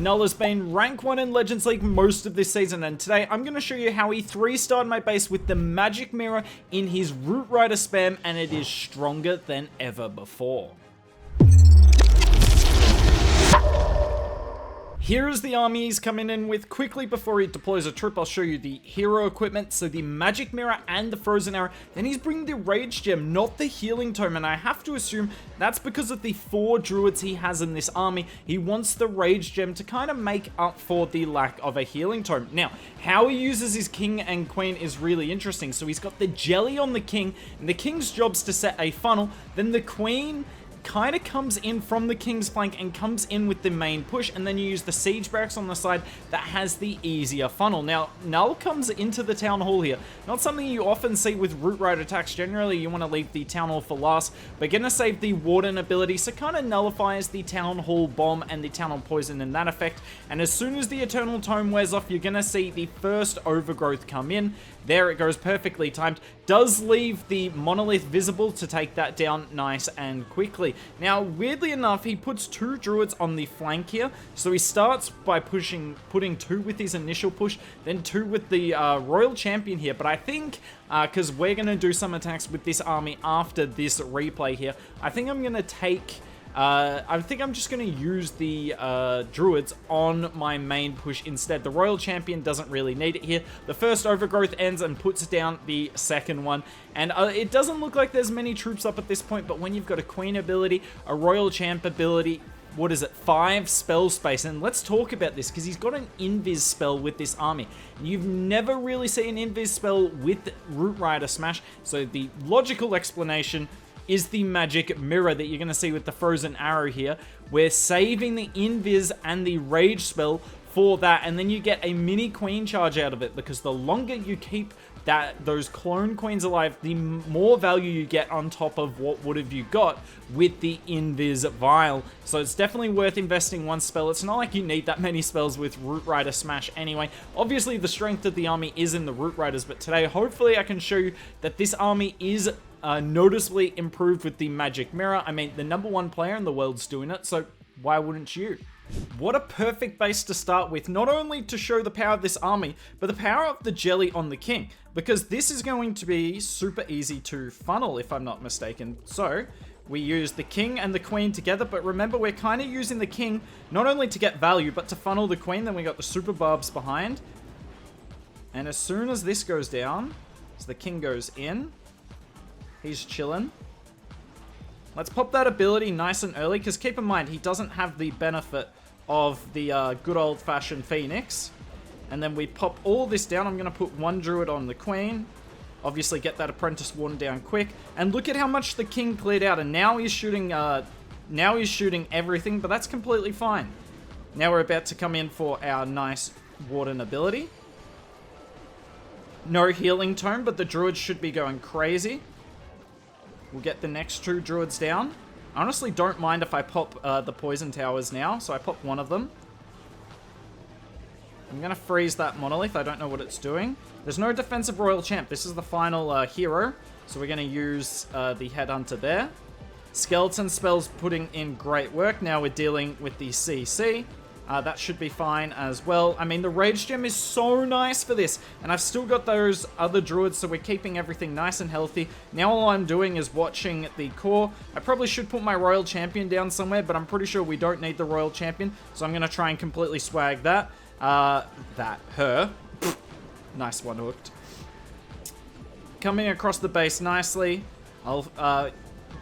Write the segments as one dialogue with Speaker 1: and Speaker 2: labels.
Speaker 1: Null has been rank 1 in Legends League most of this season, and today I'm going to show you how he 3-starred my base with the Magic Mirror in his Root Rider spam, and it is stronger than ever before. Here is the army he's coming in with. Quickly before he deploys a troop, I'll show you the hero equipment. So the Magic Mirror and the Frozen Arrow. Then he's bringing the Rage Gem, not the Healing Tome. And I have to assume that's because of the 4 druids he has in this army. He wants the Rage Gem to kind of make up for the lack of a Healing Tome. Now, how he uses his King and Queen is really interesting. So he's got the Jelly on the King, and the King's job's to set a funnel. Then the Queen kind of comes in from the King's flank and comes in with the main push, and then you use the Siege Barracks on the side that has the easier funnel. Now, Null comes into the Town Hall here. Not something you often see with Root Rider attacks. Generally, you want to leave the Town Hall for last, but gonna save the Warden ability, so kind of nullifies the Town Hall Bomb and the Town Hall Poison in that effect. And as soon as the Eternal Tome wears off, you're gonna see the first Overgrowth come in. There it goes, perfectly timed. Does leave the Monolith visible to take that down nice and quickly. Now, weirdly enough, he puts 2 druids on the flank here. So he starts by putting 2 with his initial push, then 2 with the Royal Champion here. But I think, because we're going to do some attacks with this army after this replay here, I think I'm going to take... I think I'm just going to use the druids on my main push instead. The Royal Champion doesn't really need it here. The first Overgrowth ends and puts down the second one. And it doesn't look like there's many troops up at this point, but when you've got a Queen ability, a Royal Champ ability, what is it, 5 spell space. And let's talk about this, because he's got an Invis spell with this army. You've never really seen an Invis spell with Root Rider Smash, so the logical explanation is the Magic Mirror that you're going to see with the Frozen Arrow here. We're saving the Invis and the Rage spell for that, and then you get a mini Queen charge out of it, because the longer you keep those clone queens alive, the more value you get on top of what would have you got with the Invis Vial. So it's definitely worth investing 1 spell. It's not like you need that many spells with Root Rider Smash anyway. Obviously, the strength of the army is in the Root Riders, but today, hopefully, I can show you that this army is noticeably improved with the Magic Mirror. I mean, the #1 player in the world's doing it, so why wouldn't you? What a perfect base to start with, not only to show the power of this army, but the power of the Jelly on the King, because this is going to be super easy to funnel, if I'm not mistaken. So we use the King and the Queen together, but remember, we're kind of using the King not only to get value, but to funnel the Queen. Then we got the Super Barbs behind, and as soon as this goes down, so the King goes in, he's chilling. Let's pop that ability nice and early, because keep in mind, he doesn't have the benefit of the good old-fashioned Phoenix. And then we pop all this down. I'm going to put 1 druid on the Queen. Obviously, get that Apprentice Warden down quick. And look at how much the King cleared out. And now he's shooting everything, but that's completely fine. Now we're about to come in for our nice Warden ability. No Healing Tome, but the druids should be going crazy. We'll get the next 2 druids down. I honestly don't mind if I pop the poison towers now, so I pop 1 of them. I'm going to freeze that Monolith. I don't know what it's doing. There's no defensive Royal Champ. This is the final hero, so we're going to use the Headhunter there. Skeleton spells putting in great work. Now we're dealing with the CC. That should be fine as well. I mean, the Rage Gem is so nice for this. And I've still got those other druids, so we're keeping everything nice and healthy. Now all I'm doing is watching the core. I probably should put my Royal Champion down somewhere, but I'm pretty sure we don't need the Royal Champion. So I'm going to try and completely swag that. Her. Nice one hooked. Coming across the base nicely. I'll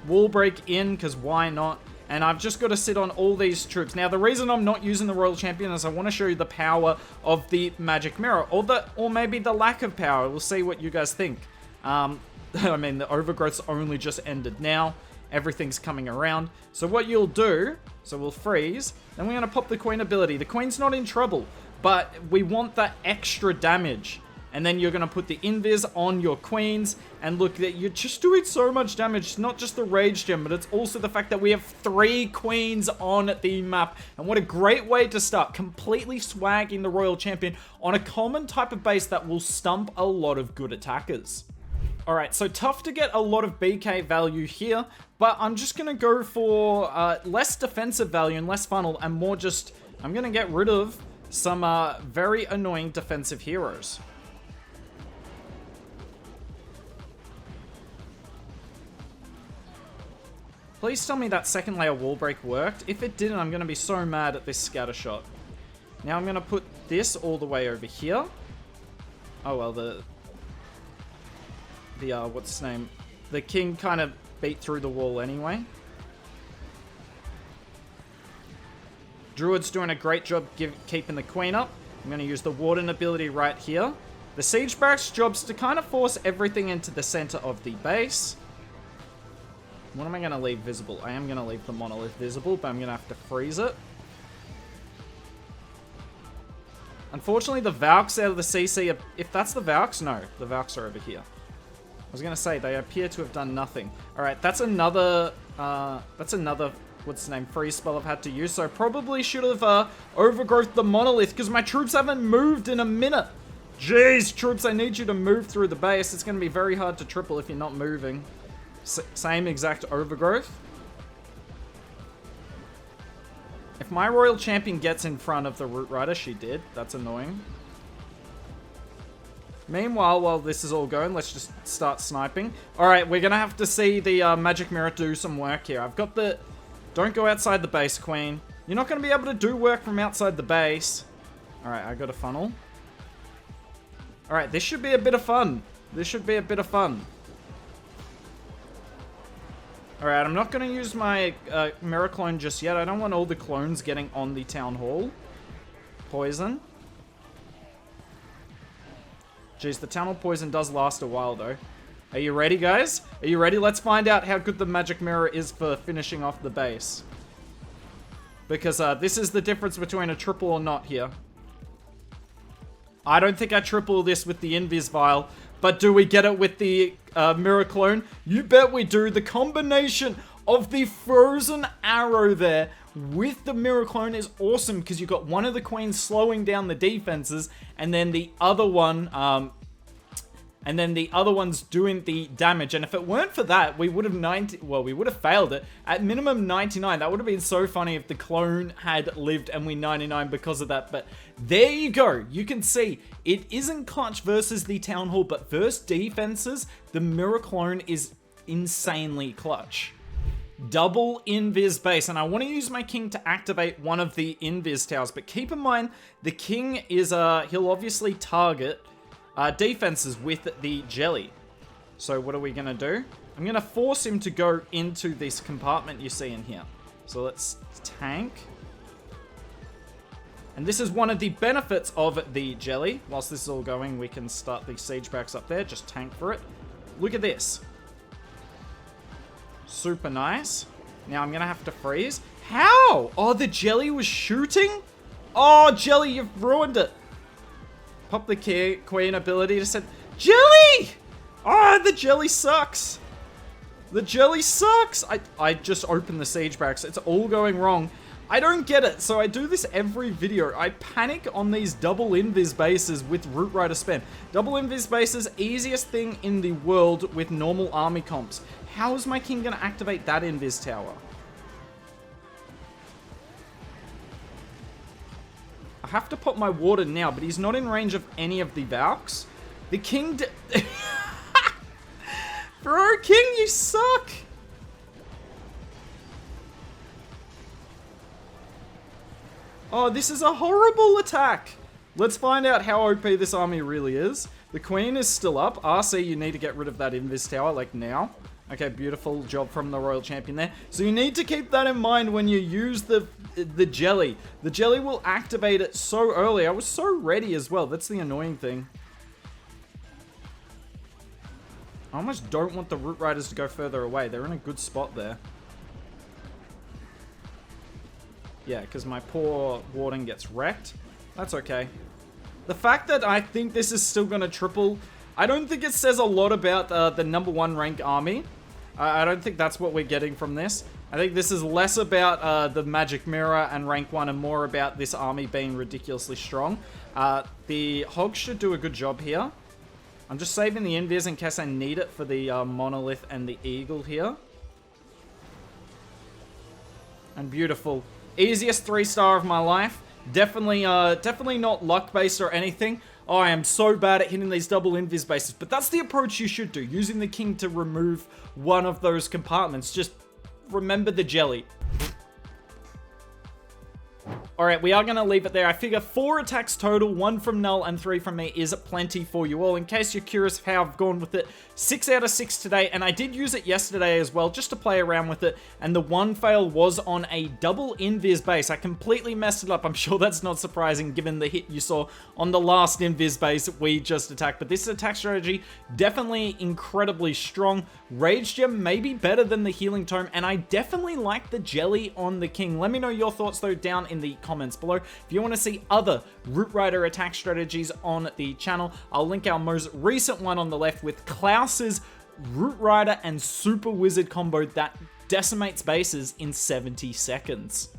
Speaker 1: wall break in, because why not? And I've just got to sit on all these troops. Now, the reason I'm not using the Royal Champion is I want to show you the power of the Magic Mirror. Or maybe the lack of power. We'll see what you guys think. I mean, the Overgrowth's only just ended now. Everything's coming around. So what you'll do, so we'll freeze. Then we're going to pop the Queen ability. The Queen's not in trouble, but we want that extra damage. And then you're going to put the Invis on your Queens. And look, that you're just doing so much damage. It's not just the Rage Gem, but it's also the fact that we have 3 Queens on the map. And what a great way to start. Completely swagging the Royal Champion on a common type of base that will stump a lot of good attackers. Alright, so tough to get a lot of BK value here. But I'm just going to go for less defensive value and less funnel. And more just I'm going to get rid of some very annoying defensive heroes. Please tell me that second layer wall break worked. If it didn't, I'm going to be so mad at this scatter shot. Now I'm going to put this all the way over here. Oh, well, what's his name? The king kind of beat through the wall anyway. Druid's doing a great job keeping the queen up. I'm going to use the warden ability right here. The siege barracks job's to kind of force everything into the center of the base. What am I going to leave visible? I am going to leave the monolith visible, but I'm going to have to freeze it. Unfortunately, the Valks out of the CC, if that's the Valks, no, the Valks are over here. I was going to say, they appear to have done nothing. Alright, that's another, what's the name, freeze spell I've had to use, so I probably should have overgrowth the monolith, because my troops haven't moved in a minute. Jeez, troops, I need you to move through the base. It's going to be very hard to triple if you're not moving. Same exact overgrowth. If my royal champion gets in front of the root rider, she did. That's annoying. Meanwhile, while this is all going, let's just start sniping. Alright, we're going to have to see the magic mirror do some work here. I've got the... Don't go outside the base, queen. You're not going to be able to do work from outside the base. Alright, I got a funnel. Alright, this should be a bit of fun. This should be a bit of fun. Alright, I'm not going to use my mirror clone just yet. I don't want all the clones getting on the town hall. Poison. Jeez, the town hall poison does last a while, though. Are you ready, guys? Are you ready? Let's find out how good the magic mirror is for finishing off the base. Because this is the difference between a triple or not here. I don't think I triple this with the Invis Vial. But do we get it with the mirror clone? You bet we do. The combination of the frozen arrow there with the mirror clone is awesome because you've got one of the queens slowing down the defenses and then the other one one's doing the damage. And if it weren't for that, we would have failed it. At minimum 99. That would have been so funny if the clone had lived and we 99 because of that. But there you go. You can see it isn't clutch versus the town hall, but versus defenses, the mirror clone is insanely clutch. Double invis base, and I want to use my king to activate one of the invis towers, but keep in mind the king is he'll obviously target defenses with the jelly. So what are we gonna do? I'm gonna force him to go into this compartment you see in here. So let's tank. And this is one of the benefits of the jelly. Whilst this is all going, we can start the siege barracks up there. Just tank for it. Look at this. Super nice. Now I'm gonna have to freeze. How? Oh, the jelly was shooting? Oh, jelly, you've ruined it. Pop the queen ability to send... Jelly! Oh, the jelly sucks. The jelly sucks. I just opened the siege barracks. It's all going wrong. I don't get it. So I do this every video. I panic on these double invis bases with root rider spam. Double invis bases, easiest thing in the world with normal army comps. How is my king going to activate that invis tower? I have to put my warden now, but he's not in range of any of the Valks. The king... Bro, king, you suck! Oh, this is a horrible attack! Let's find out how OP this army really is. The queen is still up. RC, you need to get rid of that invis tower, like now. Okay, beautiful job from the royal champion there. So you need to keep that in mind when you use the jelly. The jelly will activate it so early. I was so ready as well. That's the annoying thing. I almost don't want the root riders to go further away. They're in a good spot there. Yeah, because my poor warden gets wrecked. That's okay. The fact that I think this is still going to triple, I don't think it says a lot about the #1 rank army. I don't think that's what we're getting from this. I think this is less about the magic mirror and rank 1 and more about this army being ridiculously strong. The hogs should do a good job here. I'm just saving the invis in case I need it for the monolith and the eagle here. And beautiful. Easiest 3-star of my life. Definitely, definitely not luck-based or anything. Oh, I am so bad at hitting these double invis bases, but that's the approach you should do, using the king to remove one of those compartments. Just remember the jelly. Alright, we are going to leave it there. I figure 4 attacks total, 1 from Null and 3 from me is plenty for you all. In case you're curious of how I've gone with it, 6 out of 6 today, and I did use it yesterday as well, just to play around with it, and the one fail was on a double invis base. I completely messed it up. I'm sure that's not surprising given the hit you saw on the last invis base we just attacked, but this attack strategy, definitely incredibly strong. Rage Gem may be better than the Healing Tome, and I definitely like the jelly on the king. Let me know your thoughts though down in the comments below. If you want to see other Root Rider attack strategies on the channel, I'll link our most recent one on the left with Klaus's Root Rider and Super Wizard combo that decimates bases in 70 seconds.